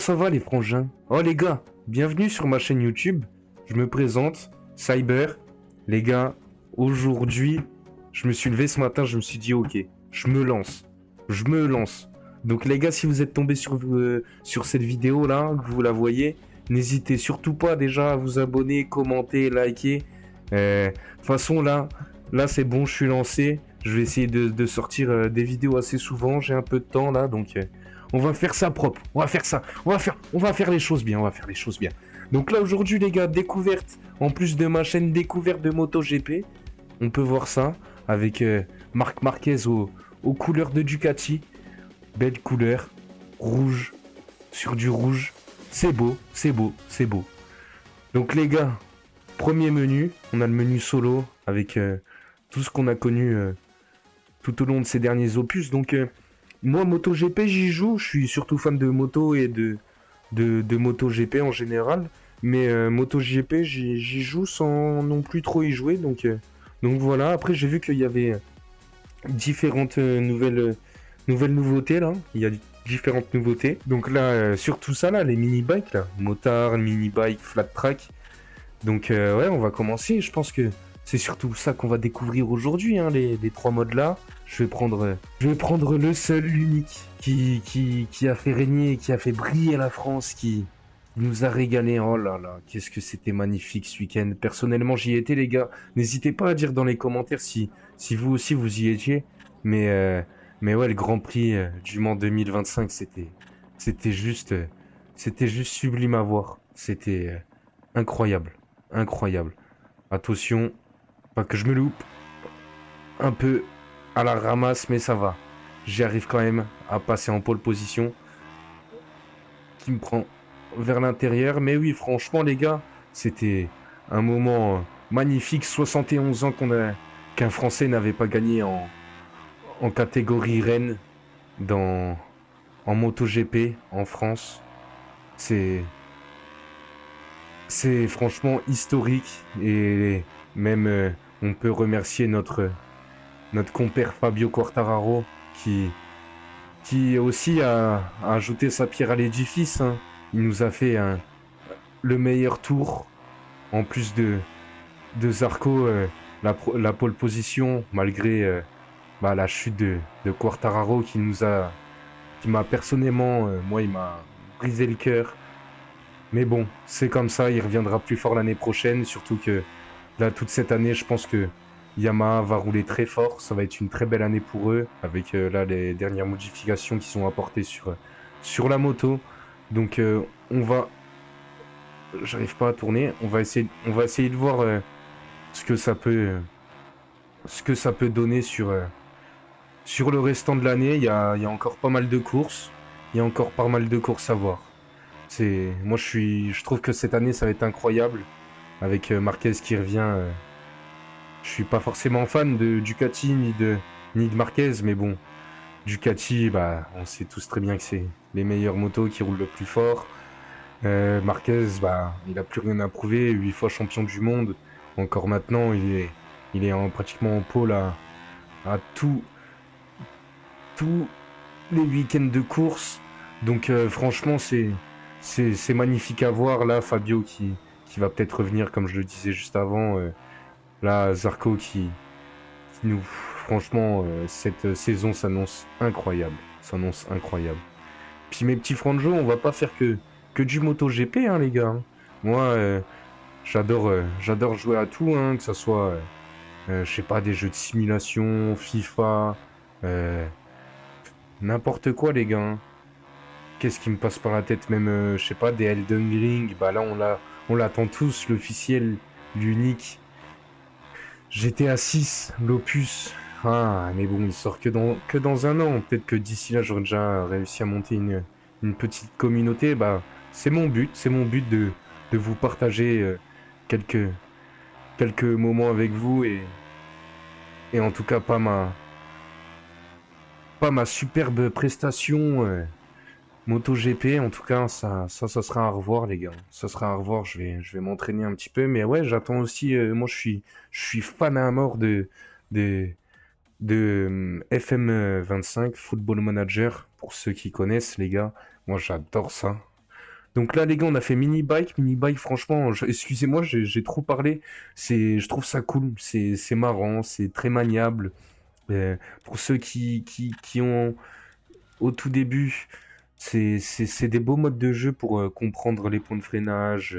Ça va les frangins? Oh les gars, bienvenue sur ma chaîne YouTube. Je me présente, Cyber. Les gars, aujourd'hui, je me suis levé ce matin, je me suis dit ok, je me lance. Je me lance. Donc les gars, si vous êtes tombés sur cette vidéo là, que vous la voyez, n'hésitez surtout pas déjà à vous abonner, commenter, liker. De toute façon là c'est bon, je suis lancé. Je vais essayer de sortir des vidéos assez souvent, j'ai un peu de temps là, donc on va faire ça propre, on va faire ça, on va faire les choses bien, on va faire les choses bien. Donc là aujourd'hui les gars, découverte, en plus de ma chaîne découverte de MotoGP, on peut voir ça avec Marc Marquez aux couleurs de Ducati, belle couleur, rouge, sur du rouge, c'est beau, c'est beau, c'est beau. Donc les gars, premier menu, on a le menu solo avec tout ce qu'on a connu tout au long de ces derniers opus, donc moi, MotoGP, j'y joue. Je suis surtout fan de moto et de MotoGP en général. Mais MotoGP, j'y joue sans non plus trop y jouer. Donc voilà. Après, j'ai vu qu'il y avait différentes nouvelles nouveautés là. Il y a différentes nouveautés. Donc là, surtout ça là, les mini-bikes là. Motard, mini-bike, flat track. Donc ouais, on va commencer. Je pense que c'est surtout ça qu'on va découvrir aujourd'hui, hein, les trois modes là. Je vais prendre le seul, l'unique, qui a fait régner, qui a fait briller la France, qui nous a régalé. Oh là là, qu'est-ce que c'était magnifique ce week-end. Personnellement, j'y étais, les gars. N'hésitez pas à dire dans les commentaires si vous aussi vous y étiez. Mais, euh, mais ouais, le Grand Prix du Mans 2025, c'était juste, c'était juste sublime à voir. C'était incroyable, incroyable. Attention, pas que je me loupe. Un peu à la ramasse, mais ça va. J'y arrive quand même à passer en pole position. Qui me prend vers l'intérieur. Mais oui, franchement, les gars, c'était un moment magnifique. 71 ans qu'un Français n'avait pas gagné en catégorie reine dans, en MotoGP en France. C'est, c'est franchement historique. Et même, on peut remercier notre compère Fabio Quartararo qui aussi a ajouté sa pierre à l'édifice, hein. Il nous a fait le meilleur tour, en plus de Zarco, la pole position, malgré la chute de Quartararo qui m'a personnellement, moi, il m'a brisé le cœur. Mais bon, c'est comme ça, il reviendra plus fort l'année prochaine, surtout que là, toute cette année, je pense que Yamaha va rouler très fort. Ça va être une très belle année pour eux, avec là les dernières modifications qui sont apportées sur la moto. Donc on va... J'arrive pas à tourner. On va essayer de voir ce que ça peut, ce que ça peut donner sur le restant de l'année. Il y a encore pas mal de courses. Il y a encore pas mal de courses à voir. Moi, je trouve que cette année, ça va être incroyable. Avec Marquez qui revient. Je suis pas forcément fan de Ducati ni de Marquez, mais bon, Ducati, bah, on sait tous très bien que c'est les meilleures motos qui roulent le plus fort. Marquez, bah, il a plus rien à prouver, 8 fois champion du monde. Encore maintenant, il est pratiquement en pôle à tous les week-ends de course. Donc franchement, c'est magnifique à voir. Là, Fabio qui va peut-être revenir, comme je le disais juste avant. Là, Zarco qui nous... Franchement, cette saison s'annonce incroyable. S'annonce incroyable. Puis mes petits franjos, on va pas faire que du MotoGP, hein, les gars, hein. Moi, j'adore jouer à tout, hein, que ce soit, je sais pas, des jeux de simulation, FIFA, euh, n'importe quoi, les gars, hein. Qu'est-ce qui me passe par la tête? Même, je sais pas, des Elden Ring. Bah là, on l'attend tous, l'officiel, l'unique. GTA 6, l'opus. Ah, mais bon, il sort que dans un an. Peut-être que d'ici là, j'aurais déjà réussi à monter une petite communauté. Bah, c'est mon but de vous partager quelques, quelques moments avec vous et en tout cas pas ma superbe prestation MotoGP. En tout cas, ça sera à revoir, les gars. Ça sera à revoir. Je vais m'entraîner un petit peu. Mais ouais, j'attends aussi. Moi, je suis fan à mort de, de FM 25, Football Manager. Pour ceux qui connaissent, les gars. Moi, j'adore ça. Donc là, les gars, on a fait mini-bike. Mini-bike, franchement, excusez-moi, j'ai trop parlé. Je trouve ça cool. C'est marrant, c'est très maniable. Pour ceux qui ont au tout début, c'est des beaux modes de jeu pour comprendre les points de freinage,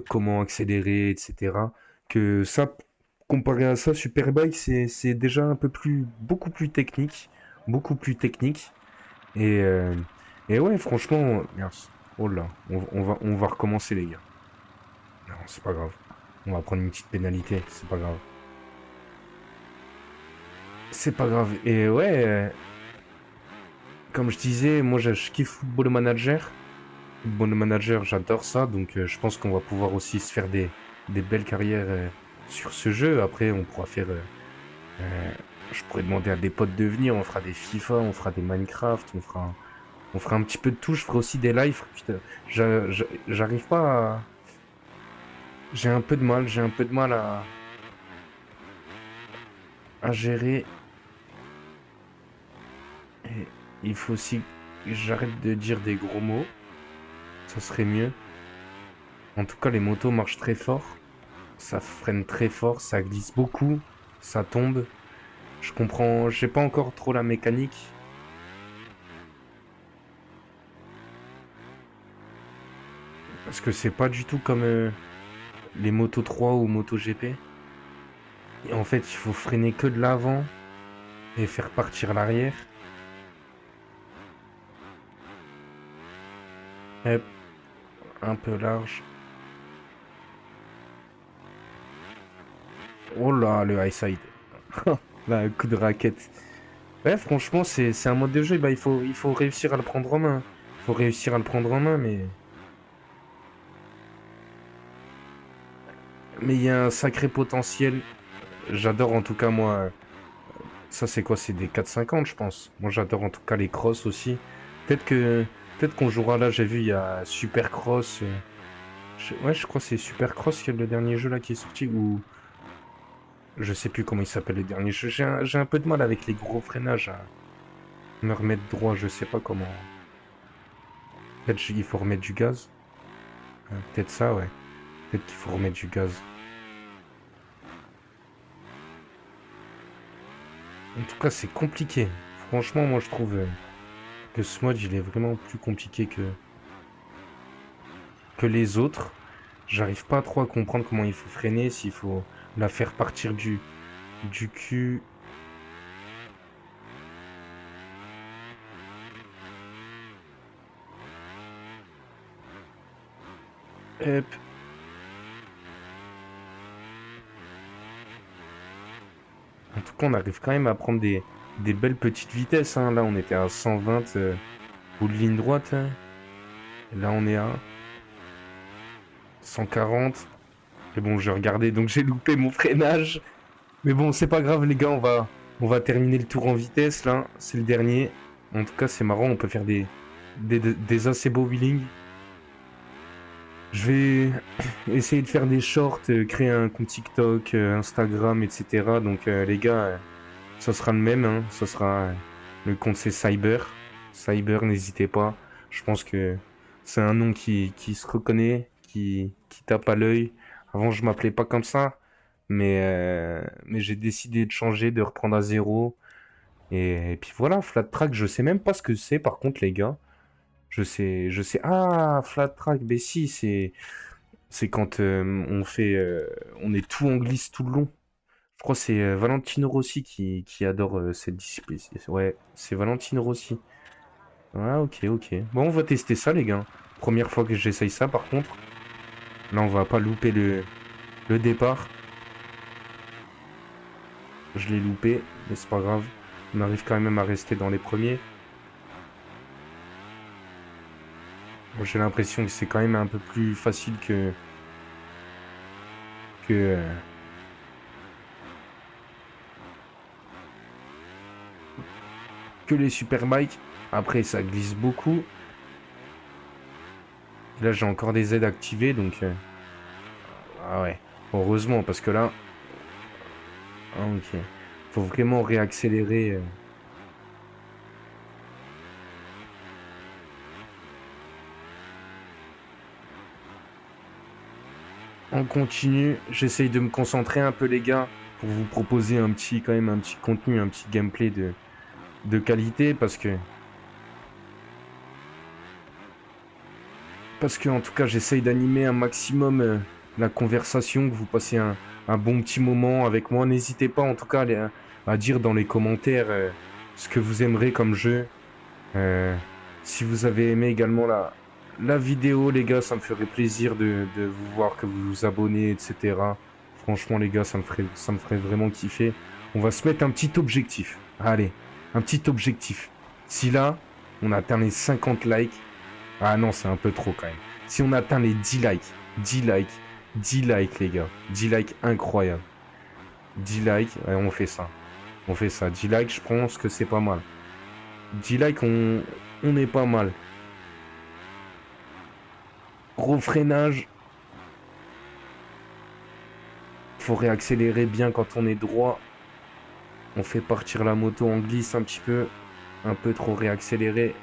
comment accélérer, etc. Que ça, comparé à ça, Superbike, c'est déjà un peu plus, beaucoup plus technique, beaucoup plus technique. Et, euh, et ouais, franchement, merci. Oh là, on va recommencer, les gars. Non, c'est pas grave. On va prendre une petite pénalité, c'est pas grave. C'est pas grave. Et ouais, comme je disais, moi je kiffe Football Manager. Football Manager, j'adore ça, donc je pense qu'on va pouvoir aussi se faire des belles carrières sur ce jeu. Après, on pourra faire. Euh, je pourrais demander à des potes de venir, on fera des FIFA, on fera des Minecraft, on fera un petit peu de tout. Je ferai aussi des lives. Putain, j'arrive pas à. J'ai un peu de mal à gérer. Et il faut aussi que j'arrête de dire des gros mots, ça serait mieux. En tout cas, les motos marchent très fort. Ça freine très fort, ça glisse beaucoup, ça tombe. Je comprends, j'ai pas encore trop la mécanique. Parce que c'est pas du tout comme les Moto 3 ou Moto GP. Et en fait, il faut freiner que de l'avant et faire partir l'arrière. Hop, un peu large. Oh là, le high side. Là, un coup de raquette. Ouais, franchement, c'est un mode de jeu. Bah, il faut réussir à le prendre en main. Il faut réussir à le prendre en main, mais il y a un sacré potentiel. J'adore en tout cas, moi. Ça, c'est quoi? C'est des 450, je pense. Moi, j'adore en tout cas les crosses aussi. Peut-être que peut-être qu'on jouera là. J'ai vu, il y a Supercross. Ouais, je crois que c'est Supercross, qui est le dernier jeu là qui est sorti. Ou je sais plus comment il s'appelle le dernier jeu. J'ai un peu de mal avec les gros freinages à me remettre droit. Je sais pas comment. Peut-être il faut remettre du gaz. Peut-être ça, ouais. Peut-être qu'il faut remettre du gaz. En tout cas, c'est compliqué. Franchement, moi, je trouve que ce mode, il est vraiment plus compliqué que les autres. J'arrive pas trop à comprendre comment il faut freiner, s'il faut la faire partir du cul. Hop. En tout cas, on arrive quand même à prendre des belles petites vitesses, hein. Là, on était à 120 bout de ligne droite, hein. Là, on est à 140. Et bon, j'ai regardé, donc j'ai loupé mon freinage. Mais bon, c'est pas grave, les gars, on va terminer le tour en vitesse, là. C'est le dernier. En tout cas, c'est marrant, on peut faire des assez beaux wheelings. Je vais essayer de faire des shorts, créer un compte TikTok, Instagram, etc. Donc les gars, ça sera le même, hein. Ça sera le compte c'est Cyber. Cyber, n'hésitez pas. Je pense que c'est un nom qui se reconnaît, qui tape à l'œil. Avant, je m'appelais pas comme ça, mais j'ai décidé de changer, de reprendre à zéro. Et puis voilà, Flat Track, je sais même pas ce que c'est. Par contre, les gars, je sais. Ah, Flat Track, mais si, c'est quand on est tout en glisse tout le long. Je crois que c'est Valentino Rossi qui adore cette discipline. Ouais, c'est Valentino Rossi. Ah, ok, ok. Bon, on va tester ça, les gars. Première fois que j'essaye ça, par contre. Là, on va pas louper le départ. Je l'ai loupé, mais c'est pas grave. On arrive quand même à rester dans les premiers. Bon, j'ai l'impression que c'est quand même un peu plus facile que, euh, que les Superbikes. Après, ça glisse beaucoup. Et là, j'ai encore des aides activées, donc... ah ouais. Heureusement, parce que là... Ah, ok. Faut vraiment réaccélérer. On continue. J'essaye de me concentrer un peu, les gars, pour vous proposer quand même un petit contenu, un petit gameplay de qualité, parce que en tout cas, j'essaye d'animer un maximum la conversation, que vous passez un bon petit moment avec moi. N'hésitez pas, en tout cas, à dire dans les commentaires ce que vous aimerez comme jeu. Euh, Si vous avez aimé également la vidéo, les gars, ça me ferait plaisir de vous voir, que vous vous abonnez, etc. Franchement, les gars, ça me ferait vraiment kiffer. On va se mettre un petit objectif. Allez, un petit objectif. Si là, on atteint les 50 likes. Ah non, c'est un peu trop quand même. Si on atteint les 10 likes, 10 likes, 10 likes, les gars. 10 likes incroyable. 10 likes, ouais, on fait ça. On fait ça. 10 likes, je pense que c'est pas mal. 10 likes, on est pas mal. Gros freinage. Faut réaccélérer bien quand on est droit. On fait partir la moto, on glisse un petit peu. Un peu trop réaccéléré.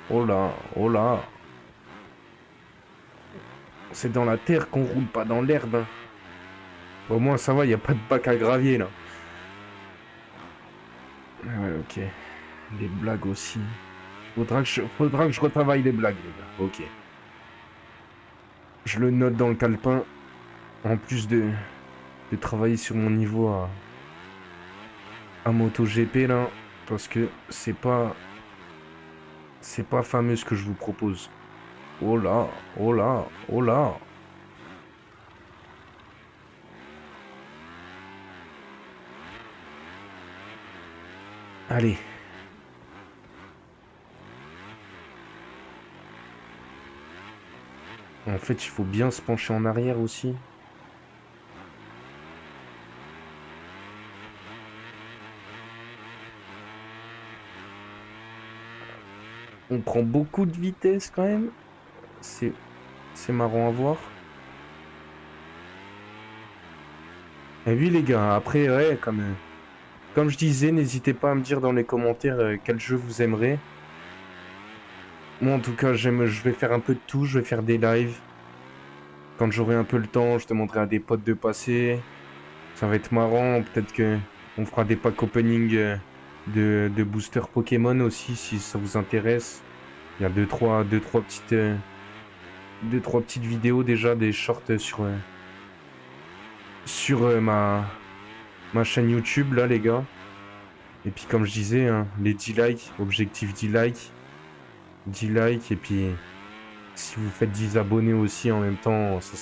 Oh là, oh là. C'est dans la terre qu'on roule, pas dans l'herbe, hein. Au moins ça va, y a pas de bac à gravier là. Ouais, ok. Les blagues aussi. Faudra que je retravaille les blagues, les gars. Ok. Je le note dans le calepin. En plus de travailler sur mon niveau à MotoGP là. Parce que c'est pas fameux ce que je vous propose. Oh là, oh là, oh là. Allez. En fait, il faut bien se pencher en arrière aussi. On prend beaucoup de vitesse quand même. C'est c'est marrant à voir. Et oui les gars, après ouais, comme je disais, n'hésitez pas à me dire dans les commentaires quel jeu vous aimerez. Moi en tout cas, je vais faire un peu de tout, je vais faire des lives. Quand j'aurai un peu le temps, je demanderai à des potes de passer. Ça va être marrant, peut-être que on fera des packs opening de boosters Pokémon aussi si ça vous intéresse. Il y a deux, trois petites vidéos déjà, des shorts sur ma chaîne YouTube là les gars. Et puis comme je disais, hein, les 10 likes, objectif 10 likes. 10 likes et puis si vous faites 10 abonnés aussi en même temps, ça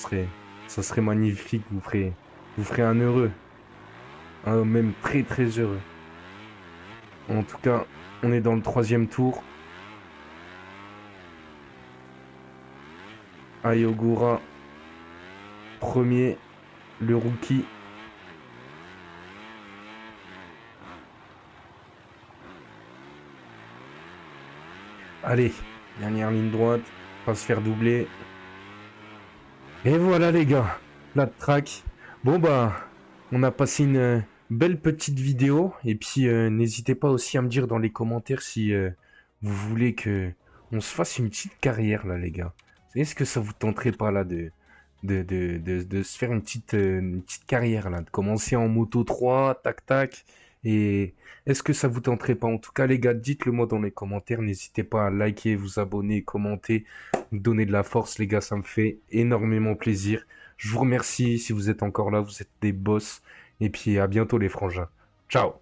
serait magnifique, vous ferez un heureux. Un même très très heureux. En tout cas, on est dans le troisième tour. Ayogura, premier, le rookie. Allez, dernière ligne droite, pas se faire doubler. Et voilà les gars, plat de track. Bon bah, on a passé une belle petite vidéo. Et puis n'hésitez pas aussi à me dire dans les commentaires si vous voulez que on se fasse une petite carrière là les gars. Est-ce que ça vous tenterait pas là de se faire une petite carrière là, de commencer en moto 3, tac tac. Et est-ce que ça vous tenterait pas? En tout cas les gars, dites-le moi dans les commentaires. N'hésitez pas à liker, vous abonner, commenter, me donner de la force les gars, ça me fait énormément plaisir. Je vous remercie si vous êtes encore là, vous êtes des boss. Et puis à bientôt les frangins. Ciao.